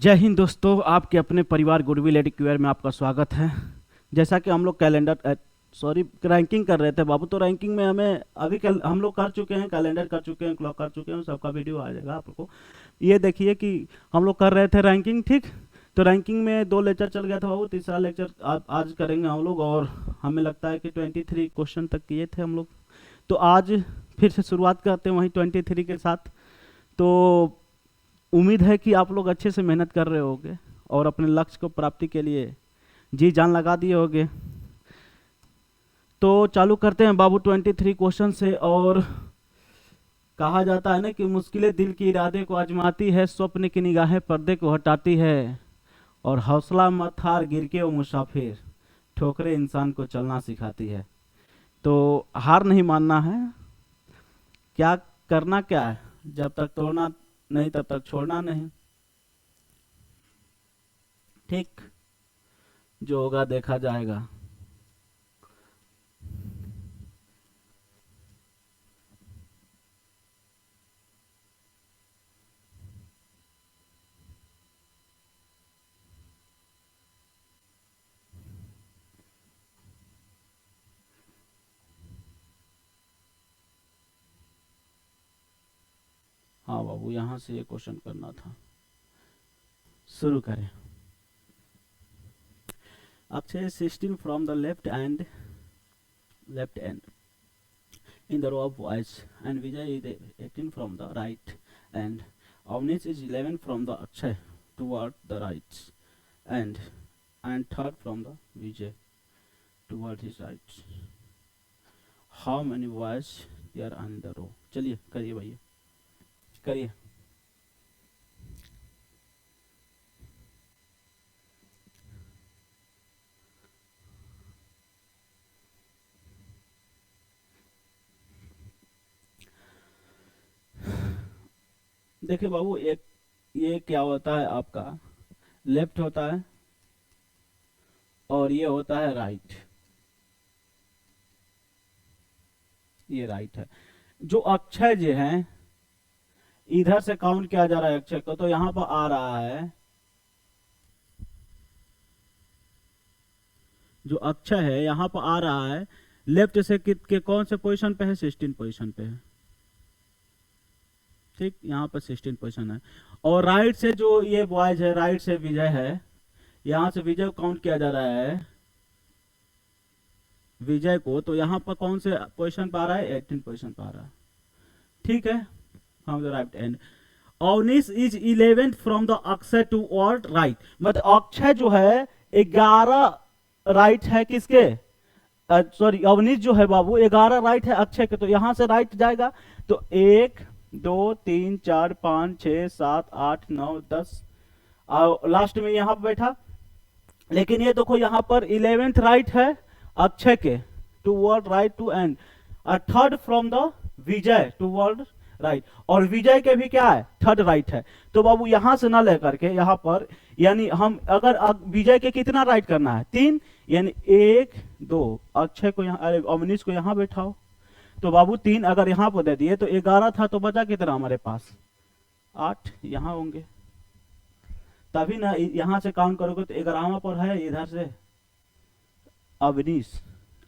जय हिंद दोस्तों, आपके अपने परिवार गुडविल एडुकेयर में आपका स्वागत है। जैसा कि हम लोग रैंकिंग कर रहे थे बाबू, तो रैंकिंग में हमें अभी हम लोग कर चुके हैं, कैलेंडर कर चुके हैं, क्लॉक कर चुके हैं, सबका वीडियो आ जाएगा आपको। ये देखिए कि हम लोग कर रहे थे रैंकिंग, ठीक। तो रैंकिंग में 2 लेक्चर चल गया था बाबू, तीसरा लेक्चर आज करेंगे हम लोग। और हमें लगता है कि 23 क्वेश्चन तक किए थे हम लोग, तो आज फिर से शुरुआत करते हैं वहीं 23 के साथ। तो उम्मीद है कि आप लोग अच्छे से मेहनत कर रहे होगे और अपने लक्ष्य को प्राप्ति के लिए जी जान लगा दिए होगे। तो चालू करते हैं बाबू 23 क्वेश्चन से। और कहा जाता है ना कि मुश्किलें दिल के इरादे को आजमाती है, स्वप्न की निगाहें पर्दे को हटाती है, और हौसला मत हार गिर के वो मुसाफिर, ठोकरें इंसान को चलना सिखाती है। तो हार नहीं मानना है, क्या करना क्या है, जब तक तोड़ना नहीं तब तक छोड़ना नहीं, ठीक। जो होगा देखा जाएगा। हाँ बाबू, यहाँ से ये क्वेश्चन करना था। शुरू करें। Akshay 16 from the left and in the row of boys, and Vijay is 18 from the right, and Avnish is 11 from the Akshay toward the right, and third from the Vijay toward his right. How many boys there are in the row? चलिए करिए भैया, करिए। देखिए बाबू, एक ये क्या होता है आपका, लेफ्ट होता है और ये होता है राइट। ये राइट है। जो अक्षय जी हैं, इधर से काउंट किया जा रहा है अक्षय को, तो यहाँ पर आ रहा है जो अक्षय है, यहाँ पर आ रहा है लेफ्ट से के कौन से पोजीशन पे है, 16 पोजीशन पे है, ठीक। यहाँ पर 16 पोजीशन है। और राइट से जो ये बॉयज है, राइट से विजय है, यहाँ से विजय को काउंट किया जा रहा है, विजय को। तो यहाँ पर कौन से पोजीशन पे आ रहा है, 18 पोजीशन पे आ रहा है, ठीक है। हम the right end Avnish is 11 from the Akshay towards right. मतलब अक्षय जो है 11 राइट है किसके, सॉरी अवनीश जो है बाबू 11 राइट है अक्षय के। तो यहां से राइट जाएगा तो 1 2 3 4 5 6 7 8 9 10, लास्ट में यहां पर बैठा। लेकिन ये देखो यहाँ पर 11th राइट है अक्षय के, towards right to end, third from the Vijay towards right, और विजय के भी क्या है, थर्ड राइट है। तो बाबू यहां से ना लेकर के यहाँ पर, यानी हम अगर विजय के कितना राइट करना है, 3, यानी 1 2, अक्षय को यहाँ, अरे अवनीश को यहाँ बैठाओ। तो बाबू 3 अगर यहाँ पर दे दिए तो 11 था, तो बचा कितना हमारे पास, 8 यहाँ होंगे। तभी ना यहां से काउंट करोगे तो 11वां पर है इधर से अवनीश।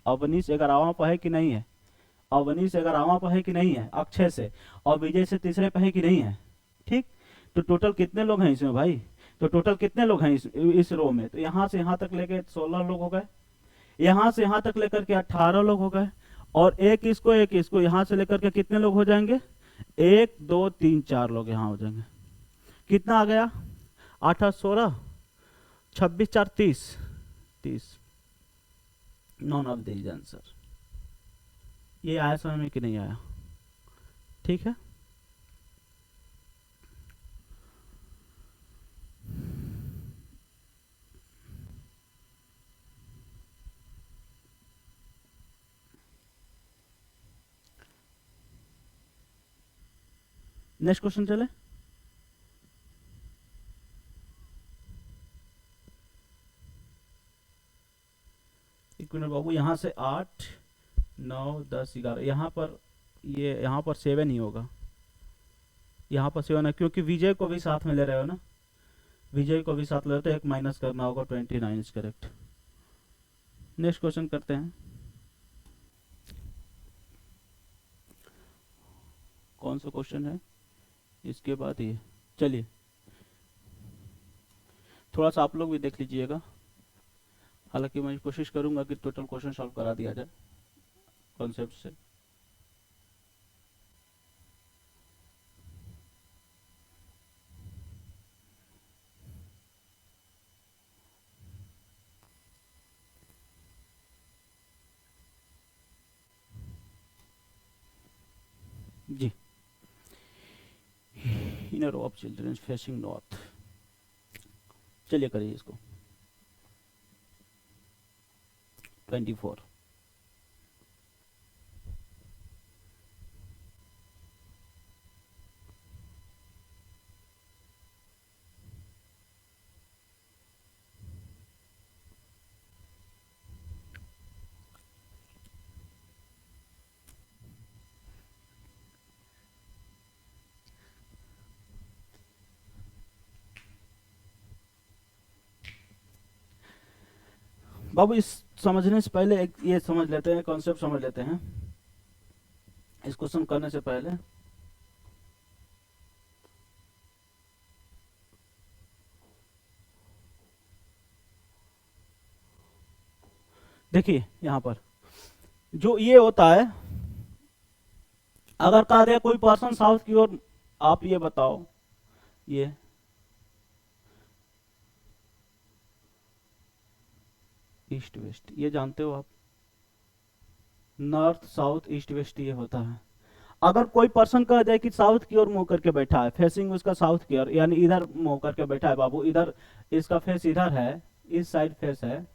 अवनीश 11वां पर है कि नहीं है, अवनीश 11वां पर है कि नहीं है अक्षय से, और विजय से तीसरे पर है कि नहीं है, ठीक। तो टोटल कितने लोग हैं इसमें भाई, तो टोटल कितने लोग हैं इस रो में, तो यहां से यहां तक लेके 16 लोग हो गए, यहां से यहां तक लेकर के 18 लोग हो गए, और एक इसको यहां से लेकर के कितने लोग हो जाएंगे, 1 2 3 4 लोग यहां हो जाएंगे। कितना आ गया, 8 8 16, 26 4 30। None of this answer. ये आया समझ में कि नहीं आया, ठीक है। नेक्स्ट क्वेश्चन चले। एक मिनट बाबू, यहाँ से 8 9 10 11, यहाँ पर ये यहाँ पर 7 ही होगा, यहाँ पर 7 है, क्योंकि विजय को भी साथ में ले रहे हो ना, विजय को भी साथ लेते, एक माइनस करना होगा, 29 इज करेक्ट। नेक्स्ट क्वेश्चन करते हैं। कौन सा क्वेश्चन है इसके बाद ये, चलिए थोड़ा सा आप लोग भी देख लीजिएगा, हालांकि मैं कोशिश करूंगा कि टोटल क्वेश्चन सॉल्व करा दिया जाए कॉन्सेप्ट से। जी, in a row of children facing north, चलिए करिए इसको। 24। बाबू इस समझने से पहले एक ये समझ लेते हैं, कॉन्सेप्ट समझ लेते हैं इस क्वेश्चन करने से पहले। देखिए यहां पर जो ये होता है, अगर कहा गया कोई पर्सन साउथ की ओर, आप ये बताओ, ये ईस्ट वेस्ट, ये जानते हो आप, नॉर्थ साउथ ईस्ट वेस्ट ये होता है। अगर कोई पर्सन कह जाए कि साउथ की ओर मुंह करके बैठा है, फेसिंग उसका साउथ की ओर, यानी इधर मुंह करके बैठा है बाबू, इधर इसका फेस इधर है, इस साइड फेस है,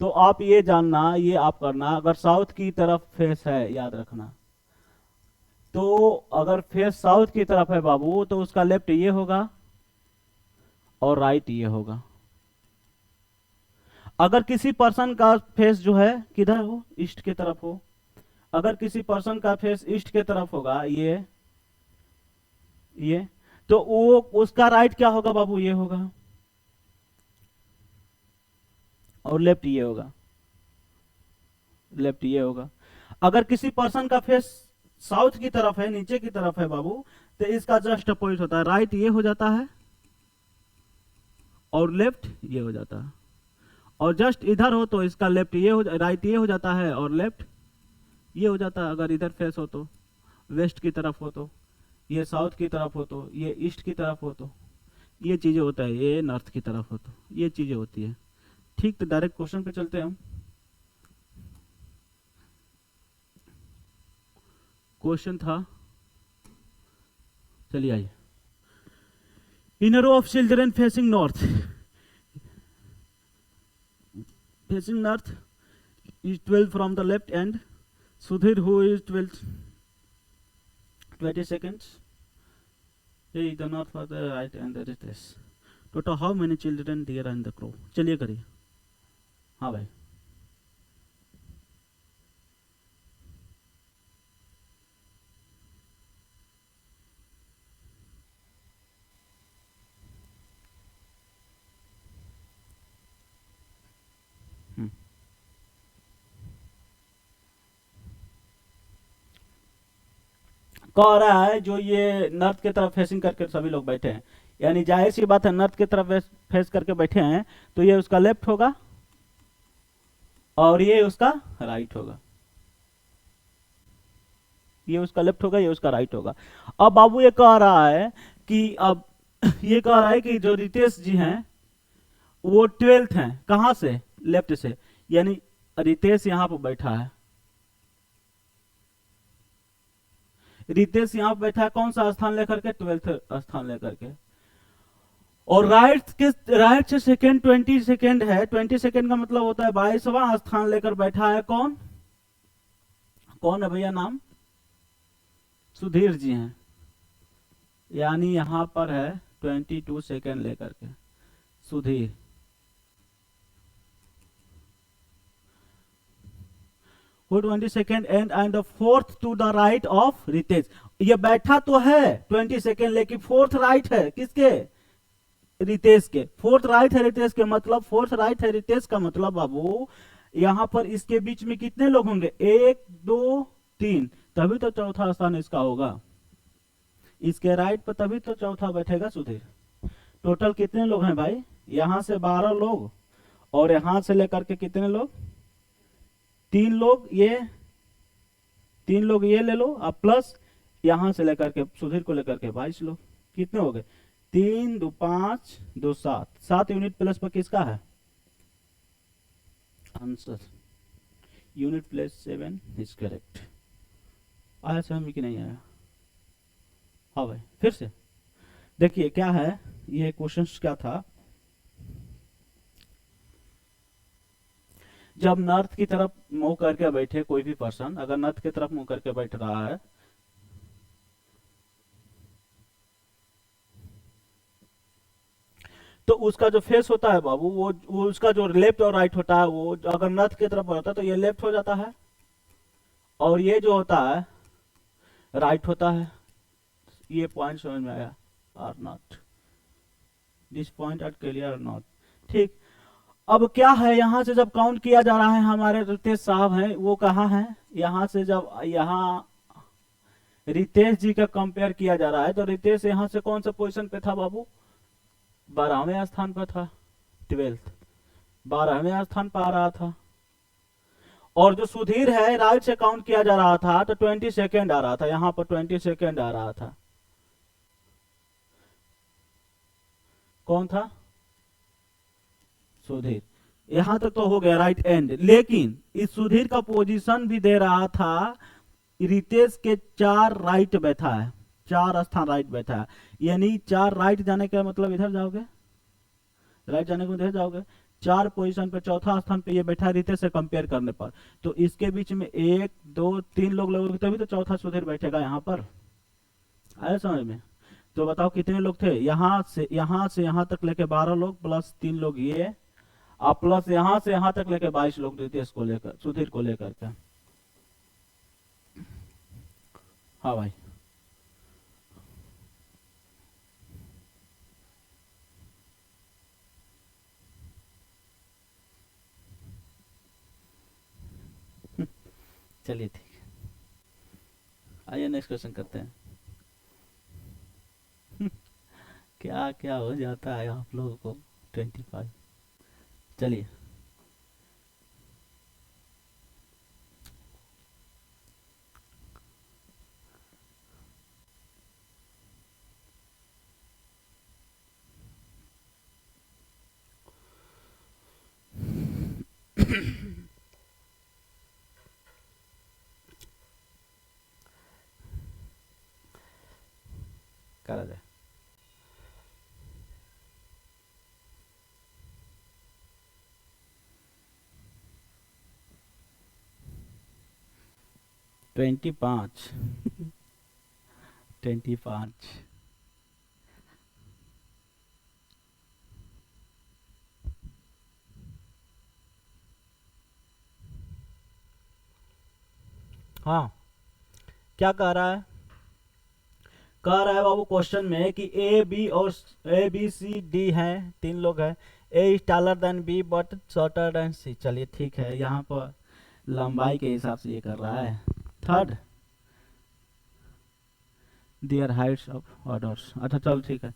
तो आप ये जानना, ये आप करना, अगर साउथ की तरफ फेस है, याद रखना, तो अगर फेस साउथ की तरफ है बाबू, तो उसका लेफ्ट ये होगा और राइट ये होगा। अगर किसी पर्सन का फेस जो है किधर हो, ईस्ट की तरफ हो, अगर किसी पर्सन का फेस ईस्ट की तरफ होगा, ये तो वो उसका राइट क्या होगा बाबू, ये होगा, और लेफ्ट ये होगा, लेफ्ट ये होगा। अगर किसी पर्सन का फेस साउथ की तरफ है, नीचे की तरफ है बाबू, तो इसका जस्ट अपोजिट होता है, राइट ये हो जाता है और लेफ्ट ये हो जाता है। और जस्ट इधर हो तो इसका लेफ्ट ये हो, राइट ये हो जाता है और लेफ्ट ये हो जाता है। अगर इधर फेस हो तो, वेस्ट की तरफ हो तो, ये साउथ की तरफ हो तो, ये ईस्ट की तरफ हो तो, ये चीजें होता है, ये नॉर्थ की तरफ हो तो, ये चीजें होती है। ठीक, तो डायरेक्ट क्वेश्चन पे चलते हैं हम। क्वेश्चन था, चलिए आइए, in a row of children facing north, facing north is 12 from the left and Sudhir who is 20 seconds, is the north for the right and that is this. Total how many children there are in the crow? चलिए करिए। हाँ भाई, कह रहा है जो ये north की तरफ फेसिंग करके सभी लोग बैठे हैं, यानी जाहिर सी बात है नॉर्थ की तरफ फेस करके बैठे हैं, तो ये उसका लेफ्ट होगा और ये उसका राइट होगा, ये उसका लेफ्ट होगा, ये उसका राइट होगा। अब बाबू ये कह रहा है कि अब ये कह रहा है कि जो रितेश जी हैं वो 12th हैं, कहां से, लेफ्ट से, यानी रितेश यहां पर बैठा है, रितेश यहां पर बैठा है, कौन सा स्थान लेकर के, 12th स्थान लेकर के, और राइट से सेकेंड 20 सेकेंड है, 20 सेकेंड का मतलब होता है 22वां स्थान लेकर बैठा है, कौन कौन है भैया, नाम सुधीर जी हैं, यानी यहां पर है 22 सेकेंड लेकर के सुधीर, वो 20 second and the fourth to the right of Ritesh, ये बैठा तो है 20 सेकेंड लेकिन फोर्थ राइट है किसके, रितेश के, फोर्थ राइट है रितेश के, मतलब फोर्थ राइट है रितेश का मतलब बाबू यहाँ पर इसके बीच में कितने लोग होंगे, 1 2 3, तभी तो चौथा स्थान इसका होगा, इसके राइट पर तभी तो चौथा बैठेगा सुधीर। टोटल कितने लोग हैं भाई, यहां से 12 लोग और यहां से लेकर के कितने लोग, 3 लोग, ये 3 लोग ये ले लो, अब प्लस यहां से लेकर के सुधीर को लेकर के 22 लोग, कितने हो गए, 3 2 5 2 7, 7 यूनिट प्लस पर किसका है answer, unit plus 7 is correct. आया समझ कि नहीं आया, हाँ भाई फिर से देखिए क्या है, ये क्वेश्चन क्या था, जब नॉर्थ की तरफ मुंह करके बैठे कोई भी पर्सन, अगर नॉर्थ की तरफ मुंह करके बैठ रहा है तो उसका जो फेस होता है बाबू वो उसका जो लेफ्ट और राइट होता है, वो अगर नॉर्थ की तरफ होता है तो ये लेफ्ट हो जाता है और ये जो होता है राइट होता है। ये पॉइंट समझ में आया or not, this point are clear or not, ठीक। अब क्या है, यहां से जब काउंट किया जा रहा है, हमारे रितेश साहब हैं वो कहाँ है, यहां से जब यहाँ रितेश जी का कंपेयर किया जा रहा है तो रितेश यहां से कौन सा पोजीशन पे था बाबू, 12वें स्थान पर था, 12th 12वें स्थान पर आ रहा था, और जो सुधीर है राइट से काउंट किया जा रहा था तो 22nd आ रहा था, यहां पर 22nd आ रहा था, कौन था सुधीर, यहां तक तो हो गया राइट एंड, लेकिन इस सुधीर का पोजीशन भी दे रहा था रितेश के 4 राइट बैठा है, 4 स्थान राइट बैठा है, यानी 4 राइट जाने का मतलब इधर जाओगे, राइट जाने को इधर जाओगे, 4 पोजीशन पे चौथा स्थान पे ये बैठा है रितेश से कंपेयर करने पर, तो इसके बीच में 1 2 3 लोग लगोगे तभी तो चौथा सुधीर बैठेगा यहाँ पर, आया समझ में। तो बताओ कितने लोग थे, यहां से यहां तक लेके 12 लोग प्लस 3 लोग ये, और प्लस यहां से यहां तक लेके 22 लोग रितेश को लेकर, सुधीर को लेकर के, हाँ भाई चलिए ठीक है, आइए नेक्स्ट क्वेश्चन करते हैं। क्या क्या हो जाता है आप लोगों को, 25, चलिए करा जाए। 25 25 हाँ क्या कह रहा है, कह रहा है बाबू क्वेश्चन में कि ए बी और ए बी सी डी हैं, 3 लोग हैं, A is taller than B but shorter than C, चलिए ठीक है, यहाँ पर लंबाई के हिसाब से ये कर रहा है, third there Heights of orders, अच्छा चलो ठीक है,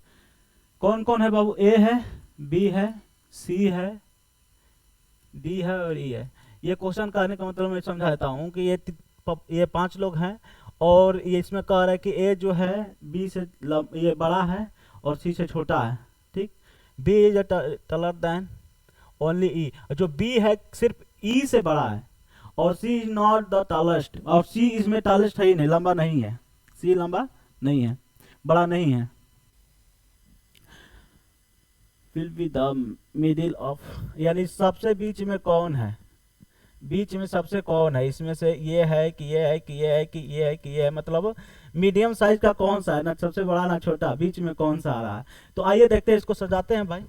कौन कौन है बाबू, ए है, बी है, सी है, डी है और ई है। ये क्वेश्चन करने का मतलब मैं समझाता हूँ कि ये 5 लोग हैं और ये इसमें कह रहा है कि ए जो है बी से ये बड़ा है और सी से छोटा है, ठीक, B is taller than only E, जो बी है सिर्फ ई से बड़ा है और C is not the tallest, और सी इसमें टॉलेस्ट है ही नहीं, लंबा नहीं है, सी लंबा नहीं है, बड़ा नहीं है, will be the middle of, यानी सबसे बीच में कौन है, बीच में सबसे कौन है, इसमें से ये है कि ये है कि ये है कि ये है कि ये है, मतलब मीडियम साइज का कौन सा है, ना सबसे बड़ा ना छोटा, बीच में कौन सा आ रहा है। तो आइए देखते हैं, इसको सजाते हैं भाई,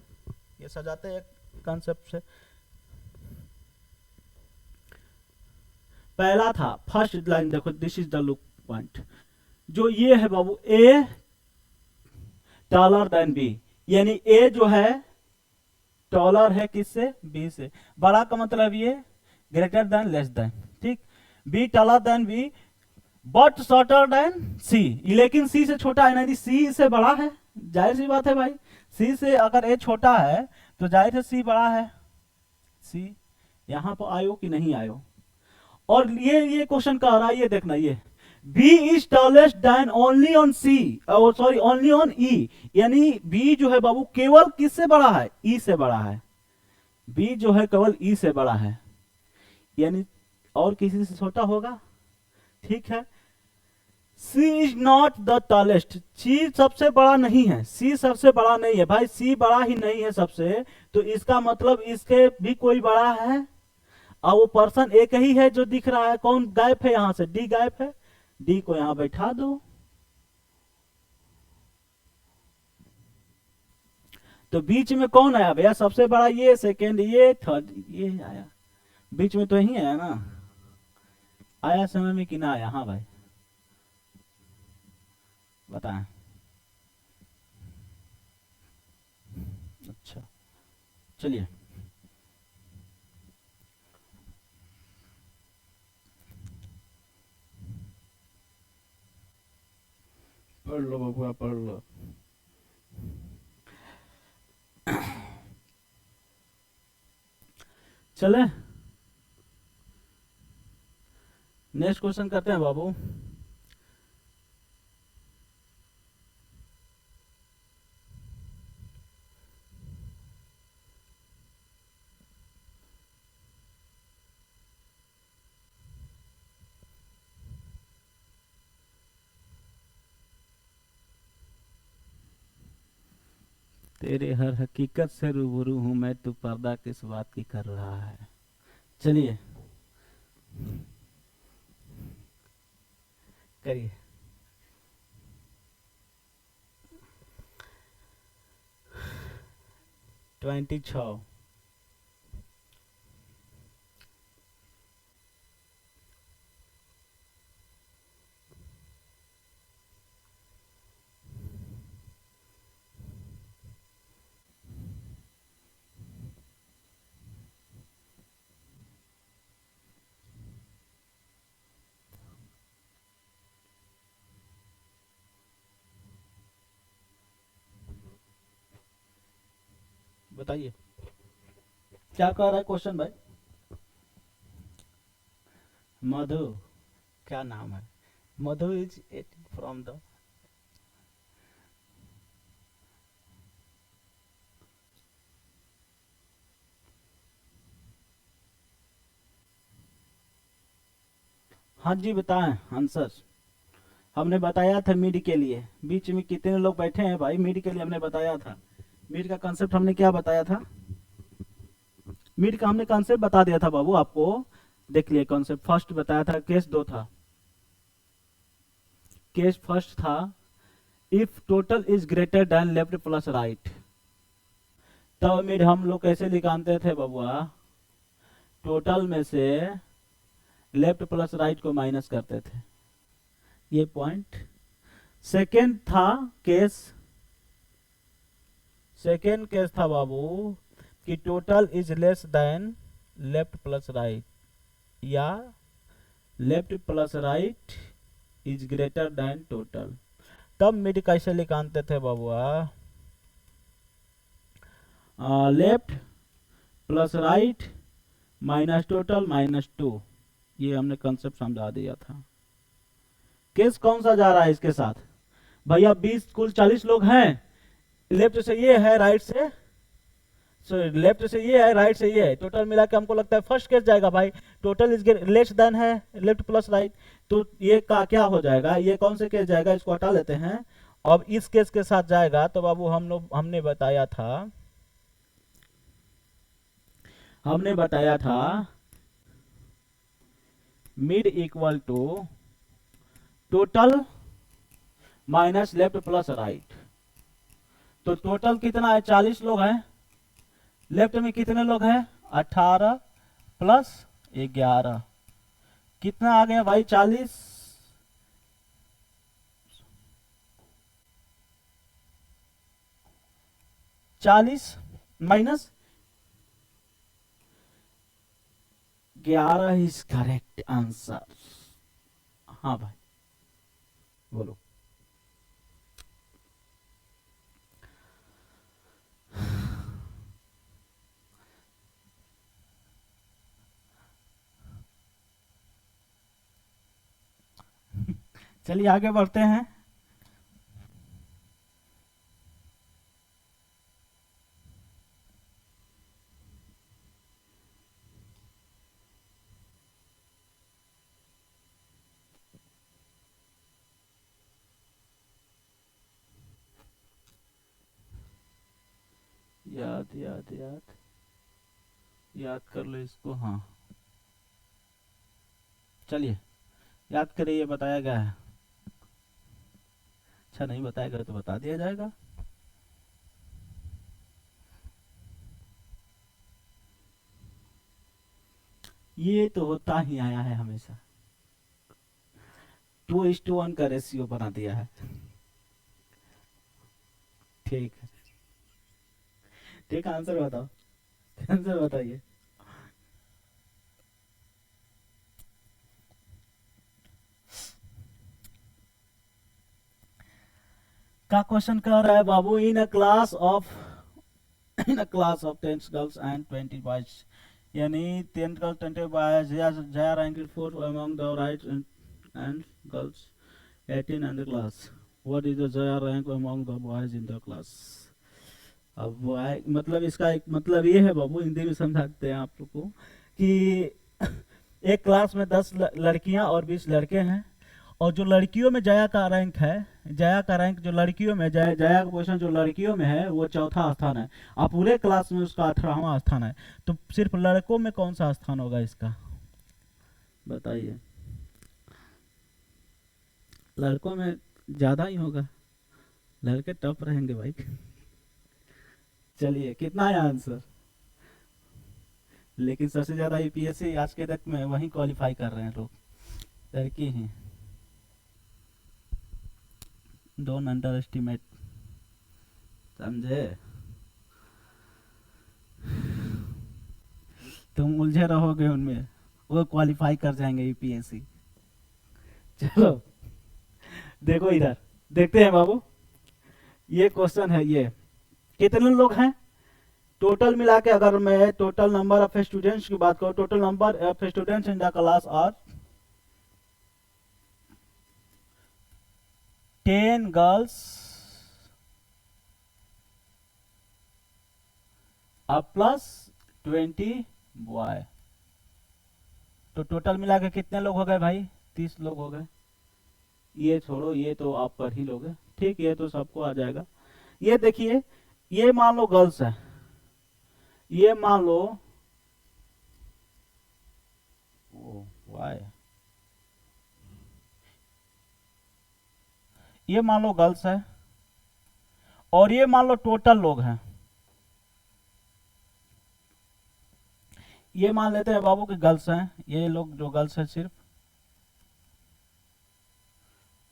ये सजाते हैं कॉन्सेप्ट से। पहला था फर्स्ट लाइन, देखो this is the look point, जो ये है बाबू ए टॉलर देन बी, यानी ए जो है टॉलर है किससे, बी से। बड़ा का मतलब ये ग्रेटर देन लेस देन, ठीक। B taller than B but shorter than C, लेकिन सी से छोटा है, नहीं सी से बड़ा है, जाहिर सी बात है भाई। सी से अगर ए छोटा है तो जाहिर है सी बड़ा है। सी यहां पर आयो कि नहीं आयो। और ये क्वेश्चन कह रहा है, ये देखना, ये B is tallest then only on C, sorry only on E, यानी B जो है बाबू केवल किससे बड़ा है, E से बड़ा है। B जो है केवल E से बड़ा है, यानी और किसी से छोटा होगा, ठीक है। C is not the tallest, C सबसे बड़ा नहीं है, C सबसे बड़ा नहीं है भाई, C बड़ा ही नहीं है सबसे, तो इसका मतलब इसके भी कोई बड़ा है। और वो पर्सन एक ही है जो दिख रहा है, कौन गायब है यहां से, D गायब है, D को यहां बैठा दो। तो बीच में कौन आया भैया, सबसे बड़ा ये, सेकेंड ये, थर्ड ये आया, बीच में तो यही आया ना, आया समय में कि ना आया, हाँ भाई बताएं। अच्छा चलिए, पढ़ लो बबुआ पढ़ लो। चले नेक्स्ट क्वेश्चन करते हैं बाबू। तेरे हर हकीकत से रूबरू हूं मैं, तू पर्दा किस बात की कर रहा है। चलिए करिए। ट्वेंटी 26। बताइए क्या कह रहा है क्वेश्चन भाई। मधु, क्या नाम है, मधु इज फ्रॉम द, हाँ जी बताएं आंसर। हमने बताया था मिड के लिए, बीच में कितने लोग बैठे हैं भाई, मिड के लिए हमने बताया था। मिड का कंसेप्ट हमने क्या बताया था, मिड का हमने कंसेप्ट बता दिया था बाबू आपको, देख लिए कॉन्सेप्ट। फर्स्ट बताया था, केस 2 था, केस फर्स्ट था if total is greater than left plus right. तब मिड हम लोग कैसे निकालते थे बबुआ, टोटल में से लेफ्ट प्लस राइट को माइनस करते थे, ये पॉइंट। सेकेंड था केस, सेकेंड केस था बाबू कि total is less than left plus right, या left plus right is greater than total. तब मिड कैसे निकालते थे बाबुआ, left plus right minus total minus 2, ये हमने कंसेप्ट समझा दिया था। केस कौन सा जा रहा है इसके साथ भैया, 20 कुल 40 लोग हैं, लेफ्ट से ये है राइट से, लेफ्ट से ये है राइट से ये है, टोटल मिला के हमको लगता है फर्स्ट केस जाएगा भाई, टोटल इज लेस देन है लेफ्ट प्लस राइट, तो ये का क्या हो जाएगा, ये कौन से केस जाएगा, इसको हटा लेते हैं। अब इस केस के साथ जाएगा तो बाबू हमने बताया था, हमने बताया था mid equal to total minus left plus right. तो टोटल कितना है, 40 लोग हैं, लेफ्ट में कितने लोग हैं, 18 प्लस 11, कितना आ गया भाई, 40। 40 माइनस 11 इज करेक्ट आंसर। हाँ भाई बोलो। चलिए आगे बढ़ते हैं। याद याद याद याद कर लो इसको। हाँ चलिए याद करिए, ये बताया गया है। अच्छा नहीं बताया गया तो बता दिया जाएगा। ये तो होता ही आया है हमेशा, 2:1 का रेशियो बना दिया है। ठीक है, ठीक आंसर बताओ, आंसर बताइए। का क्वेश्चन कह रहा है बाबू, in a class of 10 girls and 20 boys, यानी 10 girls 20 boys, Jaya ranked 4 among the right and girls 18 in the class. What is the Jaya rank among the boys in the class? अब boy मतलब इसका एक मतलब ये है बाबू, हिंदी में समझाते हैं आप लोग को कि एक क्लास में 10 लड़कियां और 20 लड़के हैं, और जो लड़कियों में जया का रैंक है, जया का रैंक जो लड़कियों में, जया का पोजीशन जो लड़कियों में है वो 4था स्थान है, और पूरे क्लास में उसका 18वां स्थान है। तो सिर्फ लड़कों में कौन सा स्थान होगा इसका, बताइए। लड़कों में ज्यादा ही होगा, लड़के टॉप रहेंगे भाई। चलिए कितना है आंसर, लेकिन सबसे ज्यादा यूपीएससी आज के तक में वही क्वालिफाई कर रहे हैं लोग, लड़की ही। डोंट अंडर एस्टिमेट, समझे। तुम उलझे रहोगे उनमें, वो क्वालिफाई कर जाएंगे यूपीएससी। चलो देखो इधर, देखते हैं बाबू, ये क्वेश्चन है। ये कितने लोग हैं टोटल मिला के, अगर मैं टोटल नंबर ऑफ स्टूडेंट्स की बात करूं, total number of students in the class are 10 girls plus 20 boy. तो टोटल मिला के कितने लोग हो गए भाई, 30 लोग हो गए। ये छोड़ो, ये तो आप पढ़ ही लोगे, ठीक, ये तो सबको आ जाएगा। ये देखिए, ये मान लो गर्ल्स है, ये मान लो वाई, ये मान लो गर्ल्स है, और ये मान लो टोटल लोग हैं। ये मान लेते हैं बाबू कि गर्ल्स हैं, ये लोग जो गर्ल्स है सिर्फ,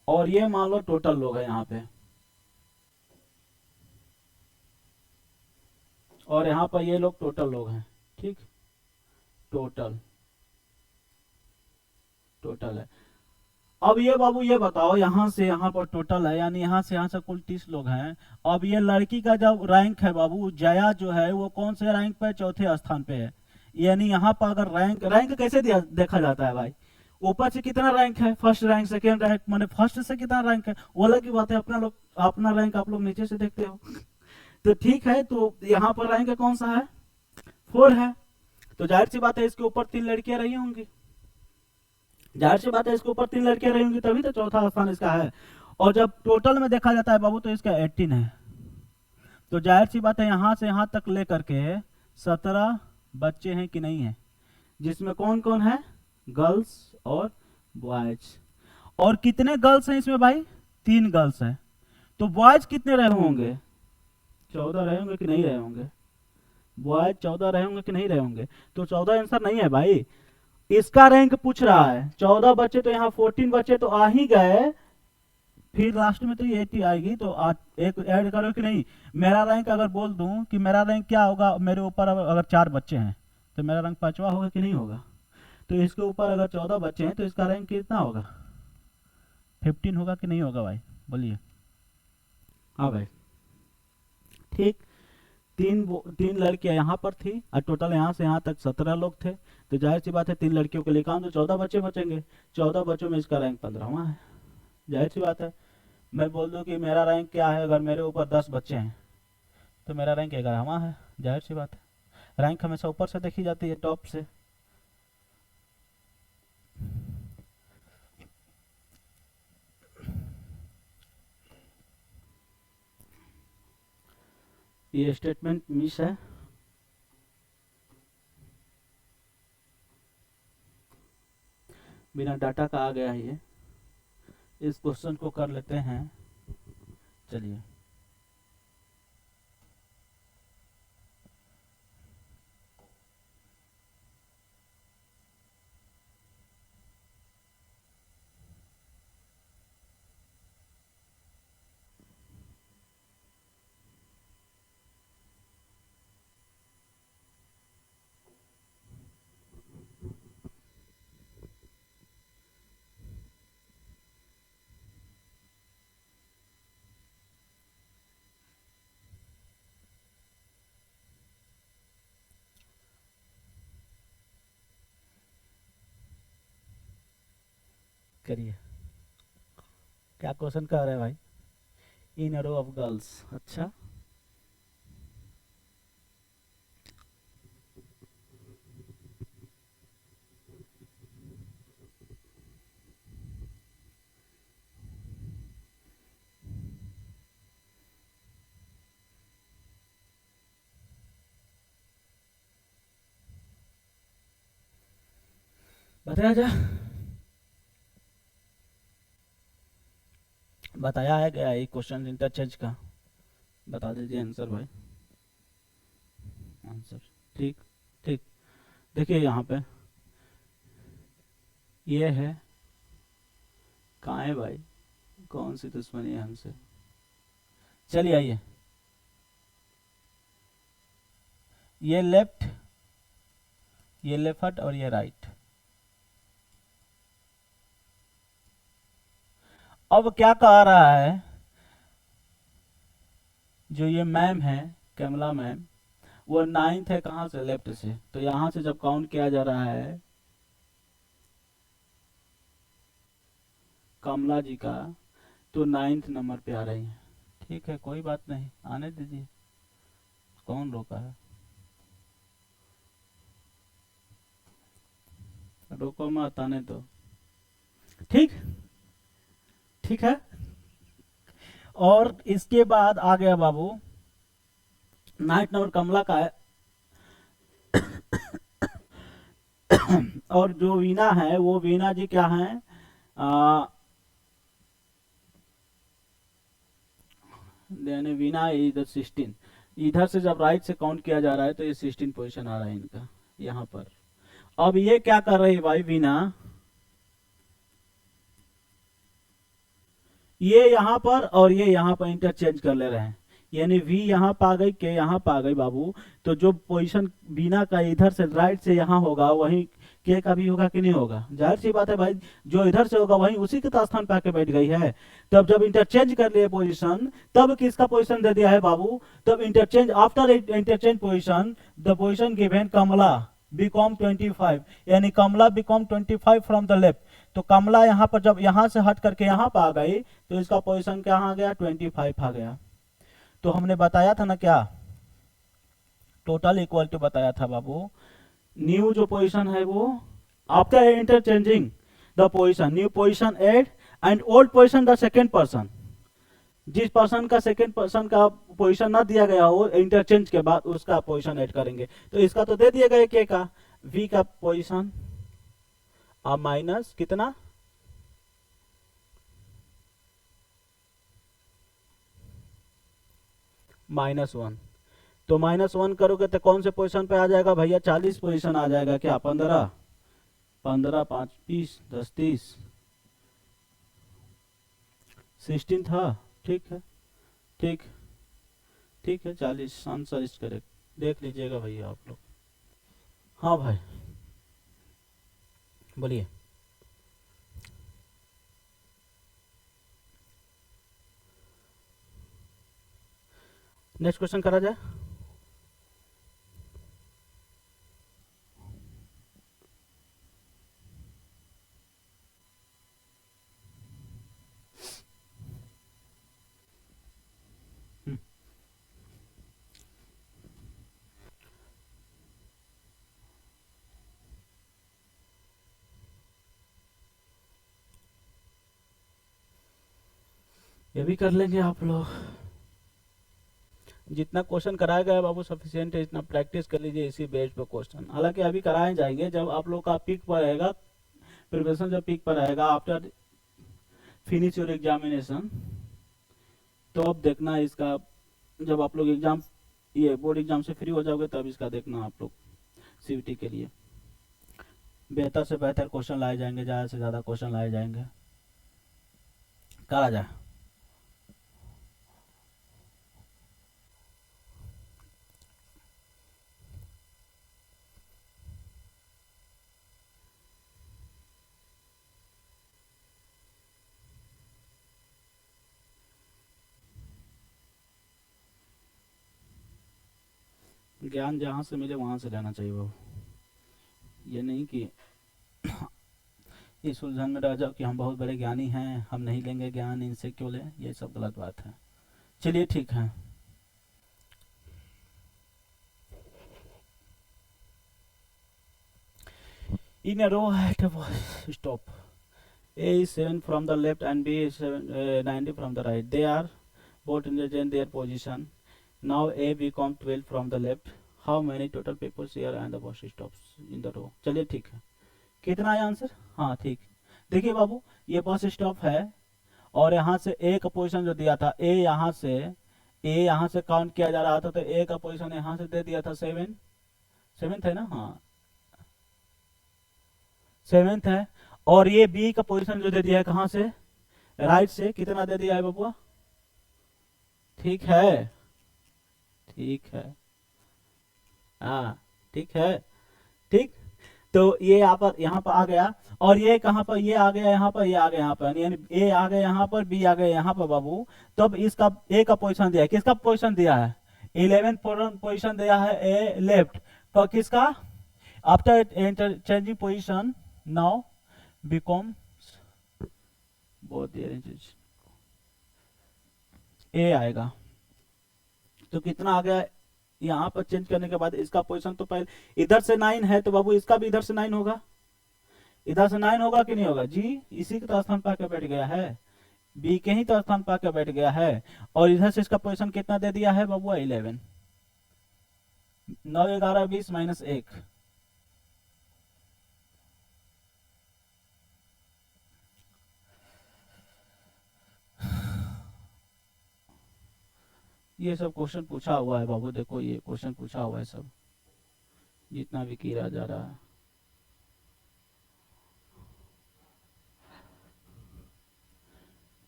और ये मान लो टोटल लोग हैं यहाँ पे, और यहाँ पर ये लोग टोटल लोग हैं, ठीक, टोटल है। अब ये बाबू ये बताओ, यहाँ से यहाँ पर टोटल है, यानी यहाँ से कुल 30 लोग हैं। अब ये लड़की का जब रैंक है बाबू, जया जो है वो कौन से रैंक पे, चौथे स्थान पे है। यानी यहाँ पर अगर रैंक कैसे देखा जाता है भाई, ऊपर से कितना रैंक है, फर्स्ट रैंक, सेकेंड रैंक, माने फर्स्ट से कितना रैंक है, वो अलग की बात है। अपना रैंक आप लोग नीचे से देखते हो, तो ठीक है। तो यहाँ पर रैंक कौन सा है, 4 है। तो जाहिर सी बात है इसके ऊपर 3 लड़कियां रही होंगी, जाहिर सी बात है इसके ऊपर 3 लड़कियां रही होंगी, तभी तो चौथा स्थान इसका है। और जब टोटल में देखा जाता है बाबू तो इसका 18 है। तो जाहिर सी बात है यहाँ से यहाँ तक लेकर के 17 बच्चे हैं कि नहीं है, जिसमें कौन कौन है, गर्ल्स और बॉयज। और कितने गर्ल्स हैं इसमें भाई, 3 गर्ल्स हैं। तो बॉयज कितने रहे होंगे, 14 रहे होंगे कि नहीं रहे होंगे, बॉयज 14 रहे होंगे कि नहीं रहे होंगे। तो 14 आंसर नहीं है भाई, इसका रैंक पूछ रहा है। 14 बच्चे तो यहाँ 14 बच्चे तो आ ही गए, फिर लास्ट में तो ये 80 आएगी, तो एक ऐड करो कि नहीं। मेरा रैंक अगर बोल दूं कि मेरा रैंक क्या होगा, मेरे ऊपर अगर 4 बच्चे हैं तो मेरा रैंक 5वां होगा कि नहीं होगा। तो इसके ऊपर अगर 14 बच्चे हैं तो इसका रैंक कितना होगा, 15 होगा कि नहीं होगा भाई, बोलिए। हाँ भाई, ठीक। तीन लड़कियां यहाँ पर थी और टोटल यहाँ से यहाँ तक 17 लोग थे, तो जाहिर सी बात है 3 लड़कियों को लेकर तो 14 बच्चे बचेंगे। 14 बच्चों में इसका रैंक 15वां है, जाहिर सी बात है। मैं बोल दूं कि मेरा रैंक क्या है, अगर मेरे ऊपर 10 बच्चे हैं तो मेरा रैंक 11वां है, जाहिर सी बात है। रैंक हमेशा ऊपर से देखी जाती है, टॉप से। ये स्टेटमेंट मिस है, बिना डाटा का आ गया ये। इस क्वेश्चन को कर लेते हैं, चलिए। करिए, क्या क्वेश्चन कर रहे हैं भाई। इन रो ऑफ गर्ल्स, अच्छा। बताया जा, बताया है गया ये क्वेश्चन इंटरचेंज का, बता दीजिए आंसर भाई, आंसर। ठीक ठीक, देखिए यहाँ पे ये है, कहाँ है भाई, कौन सी दुश्मनी है हमसे। चलिए आइए, ये लेफ्ट, ये लेफ्ट और ये राइट। अब क्या कह रहा है, जो ये मैम है कमला मैम, वो 9th है कहाँ से, लेफ्ट से। तो यहाँ से जब काउंट किया जा रहा है कमला जी का, तो 9th नंबर पे आ रही है। ठीक है, कोई बात नहीं, आने दीजिए, कौन रोका है, रोको मत, आने दो। ठीक ठीक है। और इसके बाद आ गया बाबू 9th नंबर कमला का है। और जो वीना है, वो वीना जी क्या है, वीना इधर 16, इधर से जब राइट से काउंट किया जा रहा है तो ये 16 पोजीशन आ रहा है इनका यहाँ पर। अब ये क्या कर रही है भाई वीना, ये यहाँ पर और ये यहाँ पर इंटरचेंज कर ले रहे हैं, यानी वी यहाँ पा गई, के यहाँ पा गई बाबू। तो जो पोजीशन बीना का इधर से राइट से यहाँ होगा, वही के का भी होगा कि नहीं होगा, जाहिर सी बात है भाई, जो इधर से होगा वही उसी के स्थान पे आके बैठ गई है। तब जब इंटरचेंज कर लिए पोजीशन, तब किसका पोजीशन दे दिया है बाबू, तब interchange, after interchange position the position given Kamala become 25, यानी Kamala become 25 from the left. तो कमला यहाँ पर जब यहाँ से हट करके यहाँ पर आ गई, तो इसका पोजीशन क्या आ गया, 25 आ गया। तो हमने बताया था ना क्या, टोटल इक्वल टू बताया था बाबू, न्यू जो पोजीशन है वो after interchanging the position, new position add and old position the second person. जिस पर्सन का सेकेंड पर्सन का पोजीशन ना दिया गया हो इंटरचेंज के बाद, उसका पोजीशन ऐड करेंगे। तो इसका तो दे दिया गया के का, वी का पोजीशन अब माइनस कितना, -1। तो -1 करोगे तो कौन से पोजीशन पे आ जाएगा भैया, 40 पोजीशन आ जाएगा क्या, 15 15 5 20 10 30 16 था, ठीक है, ठीक, ठीक है, 40 आंसर इज करेक्ट। देख लीजिएगा भैया आप लोग। हाँ भाई बोलिए। नेक्स्ट क्वेश्चन करा जाए। ये भी कर लेंगे आप लोग। जितना क्वेश्चन कराया गया है बाबू सफिशिएंट है, इतना प्रैक्टिस कर लीजिए इसी बेस पे क्वेश्चन। हालांकि अभी कराए जाएंगे जब आप लोग का पीक पर रहेगा, प्रिपरेशन जब पीक पर रहेगा, आफ्टर फिनिश योर एग्जामिनेशन, तो अब देखना इसका, जब आप लोग एग्जाम, ये बोर्ड एग्जाम से फ्री हो जाओगे तब इसका देखना आप लोग। सीवीटी के लिए बेहतर से बेहतर क्वेश्चन लाए जाएंगे, ज़्यादा से ज़्यादा क्वेश्चन लाए जाएंगे। करा जाए। ज्ञान जहाँ से मिले वहाँ से लेना चाहिए बाबू, ये नहीं कि इस उलझन में रह जाओ कि हम बहुत बड़े ज्ञानी हैं, हम नहीं लेंगे ज्ञान, इनसे क्यों लें, ये सब गलत बात है। चलिए ठीक है। In a row at a stop, A is 7 from the left and B is 90 from the right. They are both in their position. Now A become 12 from the left. How many total people here and the bus stops in the row? चलिए ठीक है। कितना है answer? हाँ ठीक। देखिए बाबू, ये bus stop है और यहाँ से ए का पोजीशन जो दिया था, ए यहाँ से काउंट किया जा रहा था, तो ए का पोजीशन यहाँ से दे दिया था 7 है ना, हाँ 7 है। और ये बी का पोजीशन जो दे दिया है कहाँ से, राइट से, कितना दे दिया है बबुआ? ठीक है, ठीक है, हाँ ठीक है, ठीक। तो ये यहाँ पर आ गया, और ये कहाँ पर, ये आ गया यहाँ पर, ये आ गया यहाँ पर, यानी ए आ गया यहाँ पर, बी आ गया यहाँ पर बाबू। तब इसका ए का पोजीशन दिया है, किसका पोजीशन दिया है? 11 पोजीशन दिया है ए लेफ्ट, तो किसका? After changing position now becomes both the ranges, ए आएगा। तो कितना आ गया यहाँ पर चेंज करने के बाद? इसका पोजीशन तो पहले इधर से 9 है, तो बाबू इसका भी इधर से 9 होगा, इधर से 9 होगा कि नहीं होगा जी? इसी के तो स्थान पाकर बैठ गया है, बी के ही तो स्थान पाकर बैठ गया है। और इधर से इसका पोजीशन कितना दे दिया है बाबू? 11, 9 11 20 माइनस 1, ये सब क्वेश्चन पूछा हुआ है बाबू, देखो ये क्वेश्चन पूछा हुआ है सब, जितना भी किया जा रहा है।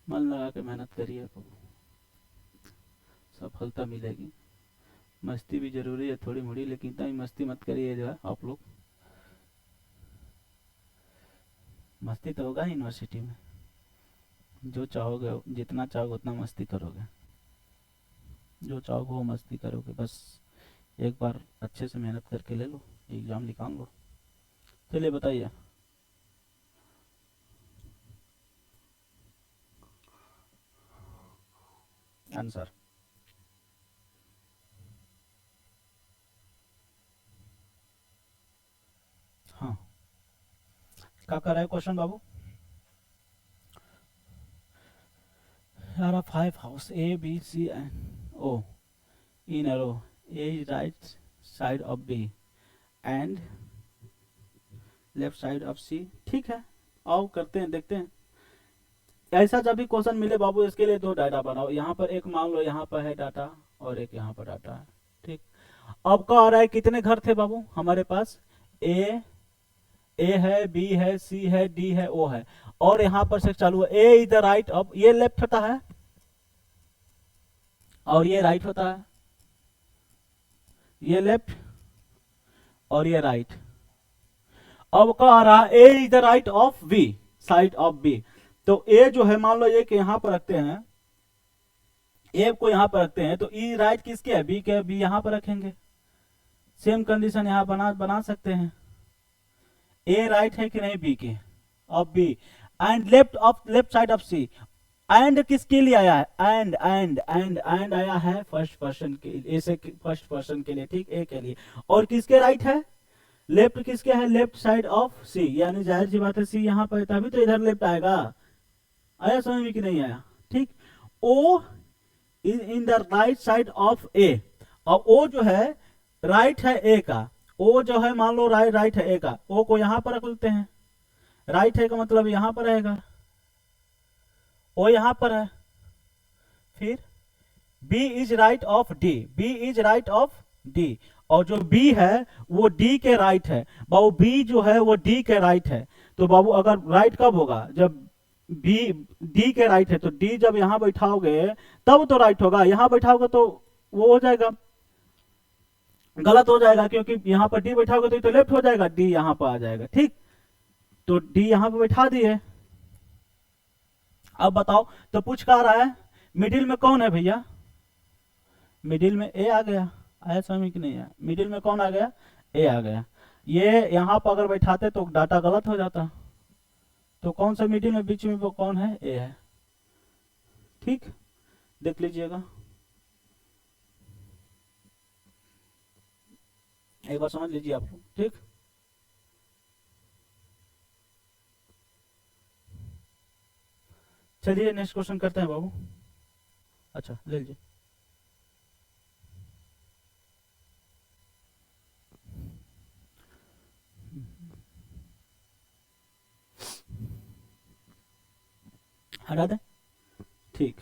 मन लगा के मेहनत करिए बाबू, सफलता मिलेगी। मस्ती भी जरूरी है थोड़ी मोड़ी, लेकिन इतना ही मस्ती मत करिए जो है आप लोग। मस्ती तो होगा यूनिवर्सिटी में, जो चाहोगे, जितना चाहोगे उतना मस्ती करोगे, जो चाहोगे वो मस्ती करोगे। बस एक बार अच्छे से मेहनत करके ले लो, एग्जाम निकाल लो। चलिए बताइए। आंसर हाँ, क्या कर रहा है question Babu? There are 5 houses A, B, C and O in a row. A is right side of B and left side of C. ठीक है, आओ करते हैं, देखते हैं। ऐसा जब भी क्वेश्चन मिले बाबू, इसके लिए 2 डाटा बनाओ। यहाँ पर एक मान लो यहाँ पर है डाटा और एक यहाँ पर डाटा है, ठीक। अब क्या आ रहा है, कितने घर थे बाबू हमारे पास? ए है, बी है, सी है, डी है, ओ है। और यहाँ पर से चालू है, ए इज द राइट ऑफ, ये लेफ्ट होता है और ये राइट होता है, ये लेफ्ट और ये राइट। अब कह रहा A is the right of B, side of B. तो ए जो है मान लो ये कि यहां पर रखते हैं, ए को यहां पर रखते हैं, तो ई राइट किसके है, बी के, बी यहां पर रखेंगे। सेम कंडीशन यहां बना सकते हैं, ए राइट है कि नहीं बी के, of B, and left of, left side of C. And किसके लिए आया है, एंड आया है फर्स्ट पर्सन के, ऐसे फर्स्ट पर्सन के लिए, ठीक, ए के लिए। और किसके राइट है, लेफ्ट किसके है, लेफ्ट साइड ऑफ सी, यानी जाहिर सी बात है सी यहाँ पर, तभी तो इधर लेफ्ट आएगा। आया समझ में कि नहीं आया, ठीक। O is in the right side of A, और ओ जो है राइट है ए का, ओ जो है मान लो राइट है ए का, ओ को यहां पर रख लेते हैं, राइट है का मतलब यहां पर रहेगा, ओ यहां पर है। फिर B is right of D, B is right of D, और जो B है वो D के राइट है। बाबू B जो है वो D के राइट है, तो बाबू अगर राइट कब होगा, जब B D के राइट है, तो D जब यहां बैठाओगे तब तो राइट होगा, यहां बैठाओगे तो वो हो जाएगा, गलत हो जाएगा, क्योंकि यहां पर D बैठाओगे तो लेफ्ट हो जाएगा, D यहां पर आ जाएगा, ठीक। तो D यहां पर बैठा दिए। अब बताओ, तो पूछ क्या रहा है, मिडिल में कौन है भैया, मिडिल में ए आ गया, आया समझ कि नहीं आया, मिडिल में कौन आ गया, ए आ गया। ये यहां पर अगर बैठाते तो डाटा गलत हो जाता, तो कौन सा मिडिल में बीच में वो कौन है, ए है, ठीक, देख लीजिएगा एक बार, समझ लीजिए आप, ठीक। चलिए नेक्स्ट क्वेश्चन करते हैं बाबू। अच्छा ले लीजिए। हटा दें, ठीक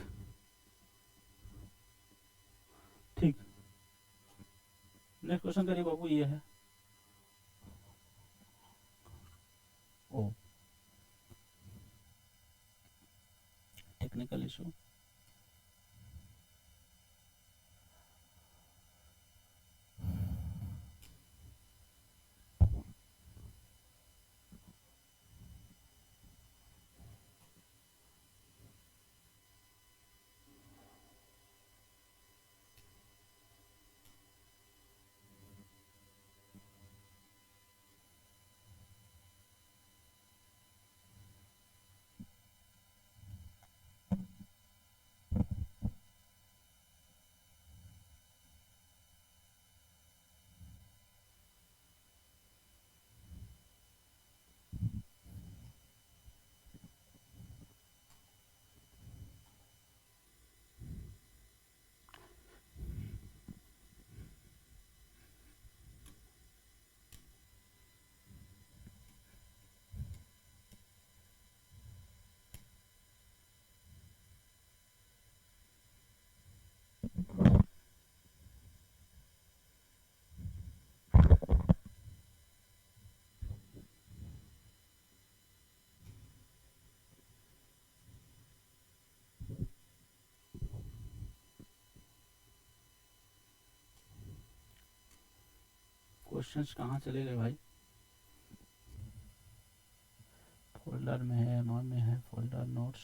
ठीक। नेक्स्ट क्वेश्चन करिए बाबू, ये है, ओ टेक्निकल इशू, क्वेश्चंस कहाँ चले गए भाई, फोल्डर में है, नॉन में है, फोल्डर नोट्स,